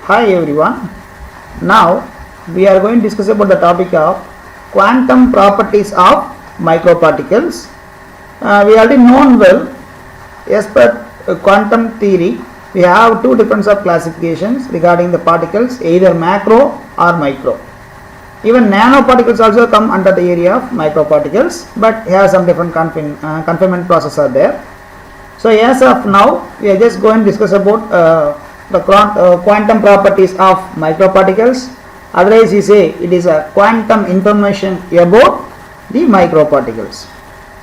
Hi everyone. Now we are going to discuss about the topic of quantum properties of microparticles. We already known well, as per quantum theory, we have two different of classifications regarding the particles, either macro or micro. Even nanoparticles also come under the area of microparticles, but here some different confinement processes are there. So as of now, we are just going to discuss about the quantum properties of microparticles. Otherwise, we say it is a quantum information about the microparticles.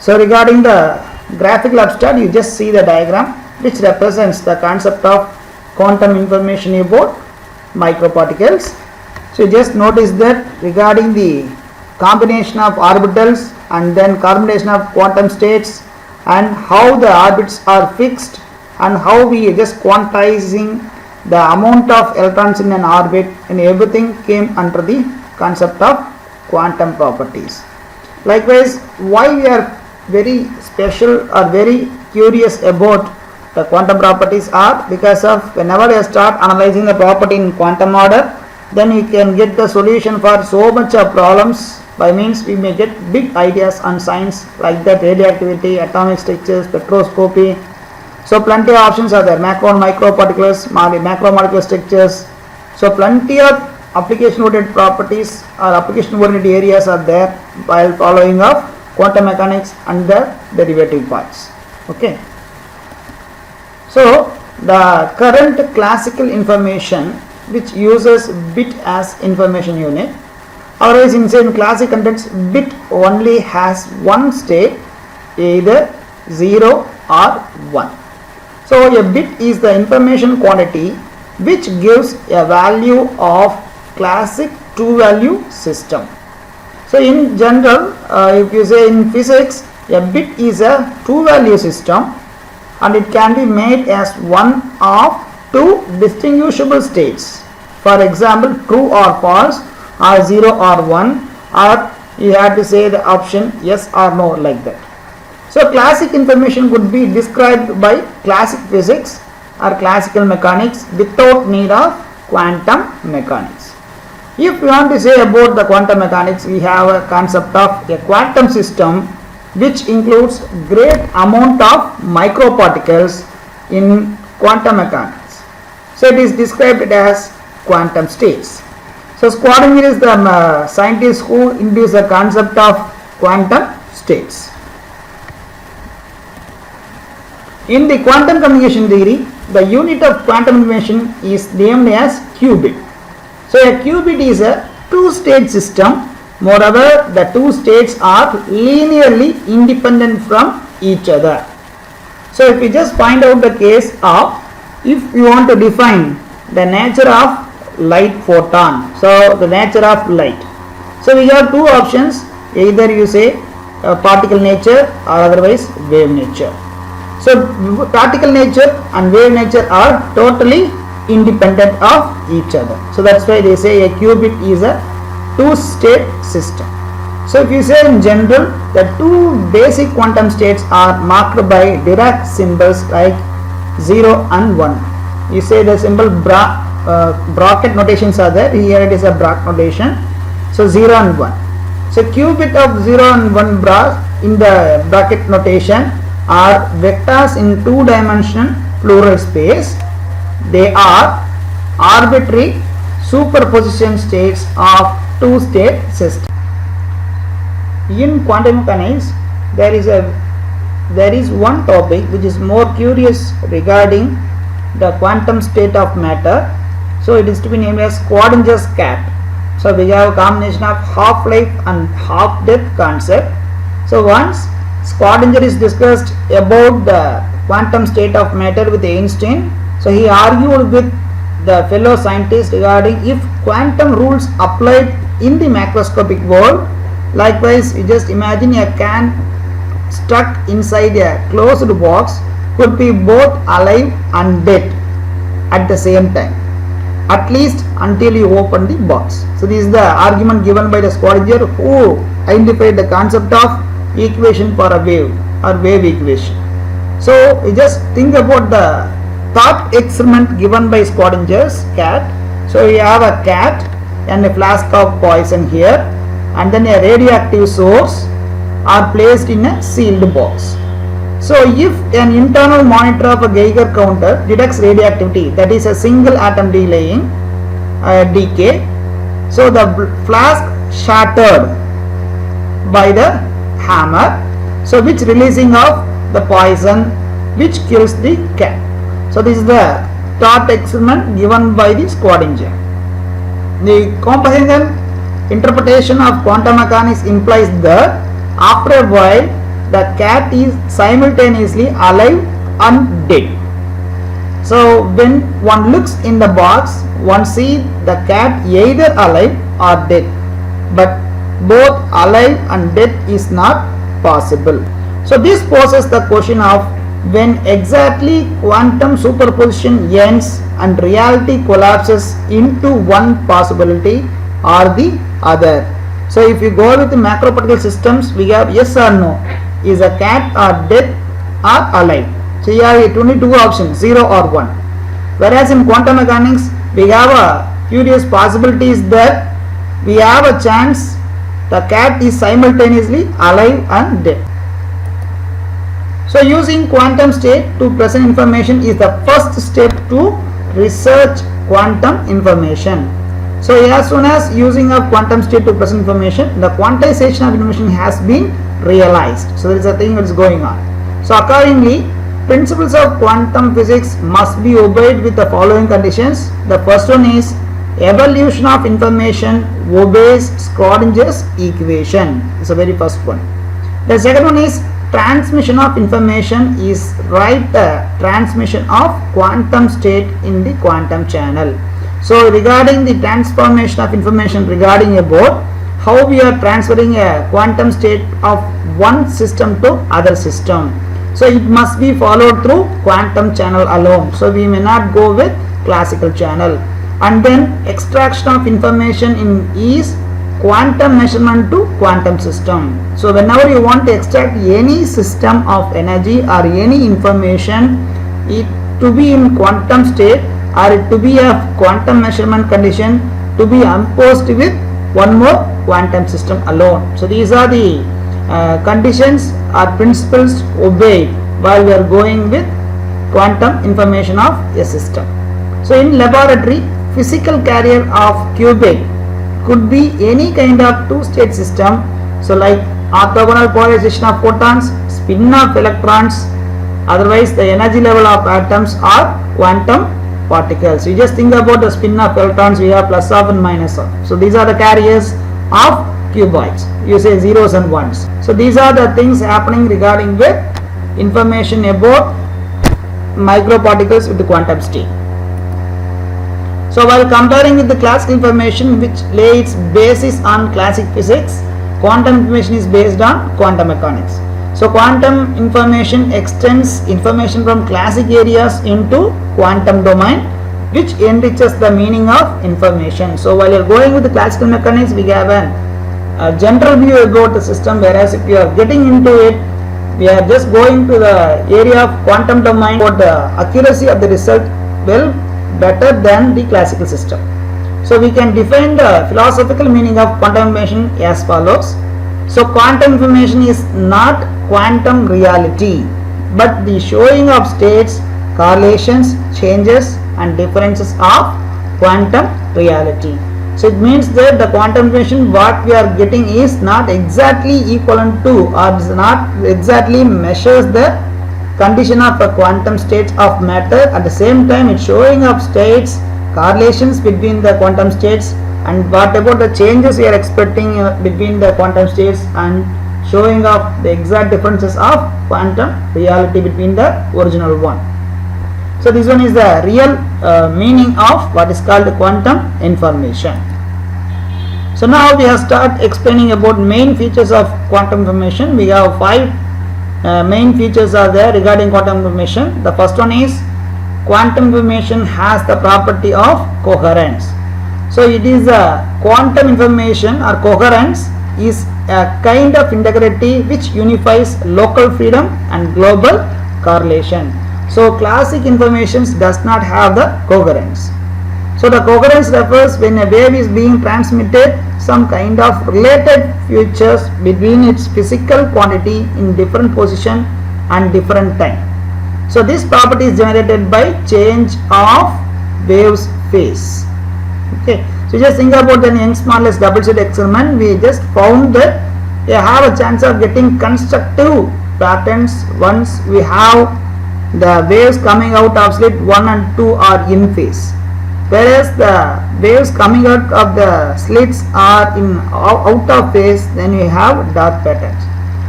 So regarding the graphical abstract, you just see the diagram which represents the concept of quantum information about microparticles. So just notice that regarding the combination of orbitals and then combination of quantum states and how the orbits are fixed and how we are just quantizing the amount of electrons in an orbit, and everything came under the concept of quantum properties. Likewise, why we are very special or very curious about the quantum properties are because of whenever you start analyzing the property in quantum order, then you can get the solution for so much of problems. By means we may get big ideas on science like that, radioactivity, atomic structures, spectroscopy. So plenty of options are there, macro and micro particles, macromolecular structures. So plenty of application oriented properties or application oriented areas are there while following of quantum mechanics and the derivative parts. Okay. So the current classical information which uses bit as information unit, otherwise in classic context bit only has one state, either 0 or 1. So a bit is the information quantity which gives a value of classic two value system. So in general, if you say in physics, a bit is a two value system and it can be made as one of two distinguishable states. For example, true or false, or 0 or 1, or you have to say the option yes or no, like that. So classic information could be described by classic physics or classical mechanics without need of quantum mechanics. If we want to say about the quantum mechanics, we have a concept of a quantum system which includes great amount of microparticles in quantum mechanics. So it is described as quantum states. So Schrödinger is the scientist who introduced the concept of quantum states. In the quantum communication theory, the unit of quantum information is named as qubit. So a qubit is a two-state system. Moreover, the two states are linearly independent from each other. So if we just find out the case of, if you want to define the nature of light photon, so the nature of light. So we have two options, either you say particle nature or otherwise wave nature. So particle nature and wave nature are totally independent of each other. So that's why they say a qubit is a two-state system. So if you say in general, the two basic quantum states are marked by Dirac symbols like 0 and 1. You say the symbol bracket notations are there. Here it is a bracket notation. So 0 and 1. So qubit of 0 and 1 in the bracket notation are vectors in two-dimensional plural space. They are arbitrary superposition states of two-state system. In quantum mechanics, there is one topic which is more curious regarding the quantum state of matter. So it is to be named as Schrödinger's cat. So we have a combination of half-life and half-death concept. So once Schrödinger is discussed about the quantum state of matter with Einstein, so he argued with the fellow scientists regarding if quantum rules applied in the macroscopic world. Likewise, you just imagine a can stuck inside a closed box could be both alive and dead at the same time, at least until you open the box. So this is the argument given by the Schrödinger, who identified the concept of equation for a wave or wave equation. So you just think about the thought experiment given by Schrödinger's cat. So we have a cat and a flask of poison here, and then a radioactive source are placed in a sealed box. So if an internal monitor of a Geiger counter detects radioactivity, that is a single atom decay, so the flask shattered by the hammer, so which releasing of the poison which kills the cat. So this is the thought experiment given by the Schrödinger. The comprehensive interpretation of quantum mechanics implies that after a while the cat is simultaneously alive and dead. So when one looks in the box, one sees the cat either alive or dead, but both alive and dead is not possible. So this poses the question of when exactly quantum superposition ends and reality collapses into one possibility or the other. So if you go with the macroparticle systems, we have yes or no. Is a cat or dead or alive? So you have only two options, 0 or 1. Whereas in quantum mechanics, we have a curious possibilities that we have a chance the cat is simultaneously alive and dead. So using quantum state to present information is the first step to research quantum information. So as soon as using of quantum state to present information, the quantization of information has been realized. So there is a thing that is going on. So accordingly, principles of quantum physics must be obeyed with the following conditions. The first one is evolution of information obeys Schrödinger's equation. It's the very first one. The second one is transmission of information is right transmission of quantum state in the quantum channel. So regarding the transformation of information regarding a board, how we are transferring a quantum state of one system to other system. So it must be followed through quantum channel alone. So we may not go with classical channel. And then extraction of information in is quantum measurement to quantum system. So whenever you want to extract any system of energy or any information, it to be in quantum state or it to be a quantum measurement condition to be imposed with one more quantum system alone. So these are the conditions or principles obeyed while we are going with quantum information of a system. So in laboratory, physical carrier of qubit could be any kind of two-state system. So like orthogonal polarization of photons, spin of electrons, otherwise the energy level of atoms are quantum particles. You just think about the spin of electrons, we have plus of and minus of. So these are the carriers of cuboids. You say zeros and ones. So these are the things happening regarding with information about microparticles with the quantum state. So while comparing with the classical information which lay its basis on classic physics, quantum information is based on quantum mechanics. So quantum information extends information from classic areas into quantum domain, which enriches the meaning of information. So while you are going with the classical mechanics, we have a general view about the system, whereas if you are getting into it, we are just going to the area of quantum domain for the accuracy of the result well better than the classical system. So we can define the philosophical meaning of quantum information as follows. So quantum information is not quantum reality, but the showing of states, correlations, changes and differences of quantum reality. So it means that the quantum information what we are getting is not exactly equivalent to or is not exactly measures the condition of a quantum states of matter. At the same time it's showing of states, correlations between the quantum states, and what about the changes we are expecting between the quantum states, and showing of the exact differences of quantum reality between the original one. So this one is the real meaning of what is called quantum information. So now we have started explaining about main features of quantum information. We have 5 main features are there regarding quantum information. The first one is quantum information has the property of coherence. So it is a quantum information or coherence is a kind of integrity which unifies local freedom and global correlation. So classic information does not have the coherence. So the coherence refers when a wave is being transmitted some kind of related features between its physical quantity in different position and different time. So this property is generated by change of wave's phase. Okay, so just think about an Young's-Marley's double slit experiment. We just found that we have a chance of getting constructive patterns once we have the waves coming out of slit 1 and 2 are in phase, whereas the waves coming out of the slits are out of phase, then we have dark patterns.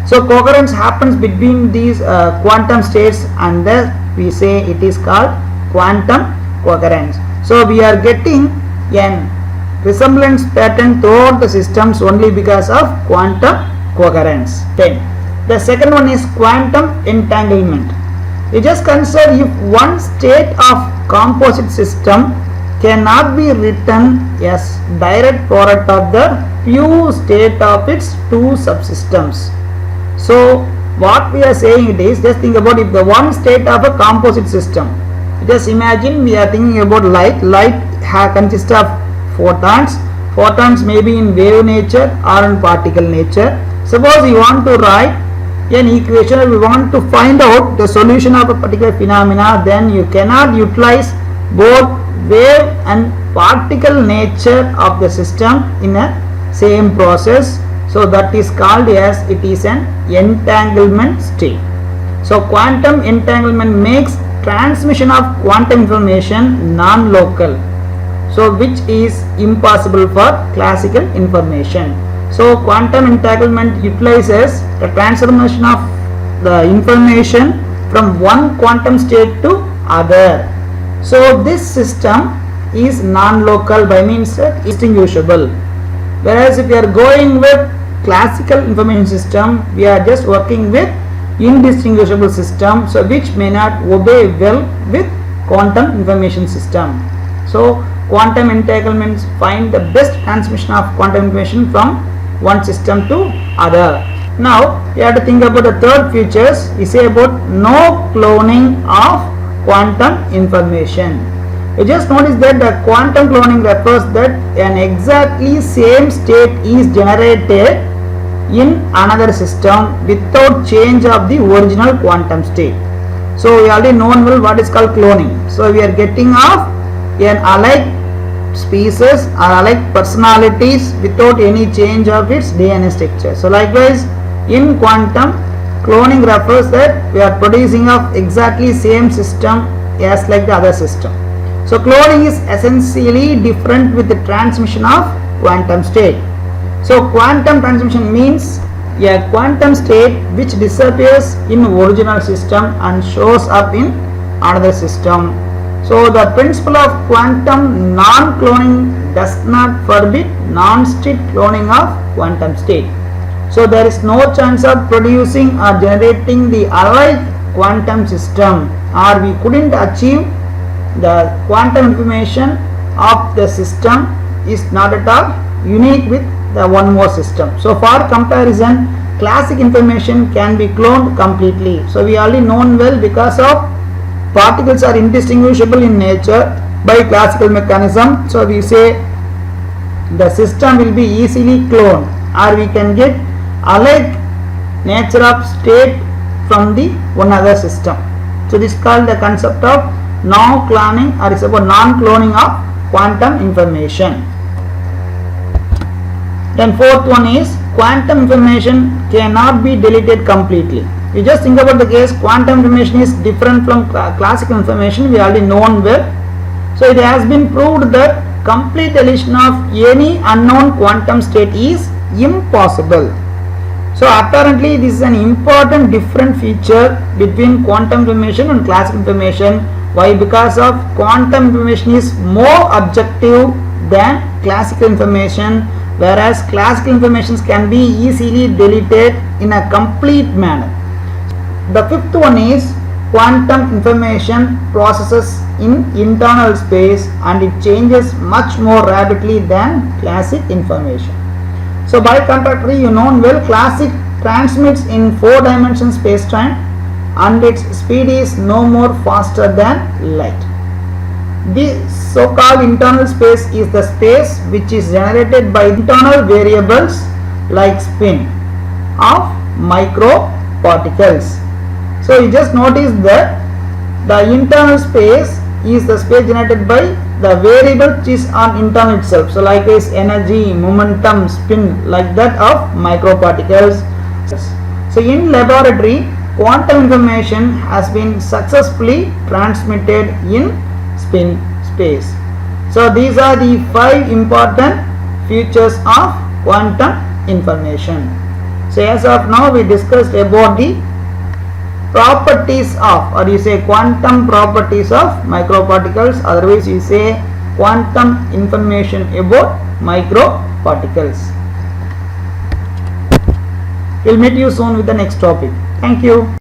So coherence happens between these quantum states, and then we say it is called quantum coherence. So we are getting a resemblance pattern throughout the systems only because of quantum coherence. Then the second one is quantum entanglement. You just consider if one state of composite system cannot be written as direct product of the pure state of its two subsystems. So what we are saying it is, just think about if the one state of a composite system, just imagine we are thinking about light consists of photons. Photons may be in wave nature or in particle nature. Suppose you want to write an equation or we want to find out the solution of a particular phenomena, then you cannot utilize both wave and particle nature of the system in a same process. So that is called as it is an entanglement state. So quantum entanglement makes transmission of quantum information non-local, so which is impossible for classical information. So quantum entanglement utilizes the transformation of the information from one quantum state to other. So this system is non-local, by means distinguishable. Whereas if we are going with classical information system, we are just working with indistinguishable system, so which may not obey well with quantum information system. So quantum entanglements find the best transmission of quantum information from one system to other. Now we have to think about the third features. We say about no cloning of quantum information. You just notice that the quantum cloning refers that an exactly same state is generated in another system without change of the original quantum state. So we already know well what is called cloning. So we are getting off an alike species or alike personalities without any change of its DNA structure. So likewise in quantum, cloning refers that we are producing of exactly same system as like the other system. So cloning is essentially different with the transmission of quantum state. So quantum transmission means a quantum state which disappears in original system and shows up in another system. So the principle of quantum non-cloning does not forbid non-strict cloning of quantum state. So there is no chance of producing or generating the alike quantum system, or we couldn't achieve the quantum information of the system is not at all unique with the one more system. So for comparison, classic information can be cloned completely. So we already known well because of particles are indistinguishable in nature by classical mechanism. So we say the system will be easily cloned, or we can get alike nature of state from the one other system. So this is called the concept of non-cloning, or it's about non-cloning of quantum information. Then fourth one is quantum information cannot be deleted completely. You just think about the case, quantum information is different from classical information, we already known well. So it has been proved that complete deletion of any unknown quantum state is impossible. So apparently this is an important different feature between quantum information and classical information. Why? Because of quantum information is more objective than classical information, whereas classical information can be easily deleted in a complete manner. The fifth one is quantum information processes in internal space and it changes much more rapidly than classic information. So by contrary, you know well, classic transmits in 4 dimension space-time and its speed is no more faster than light. The so-called internal space is the space which is generated by internal variables like spin of microparticles. So you just notice that the internal space is the space generated by the variable which is on internal itself. So like is energy, momentum, spin, like that of microparticles. So in laboratory, quantum information has been successfully transmitted in spin space. So these are the 5 important features of quantum information. So as of now we discussed about the properties of, or you say quantum properties of microparticles, otherwise you say quantum information about microparticles. We'll meet you soon with the next topic. Thank you.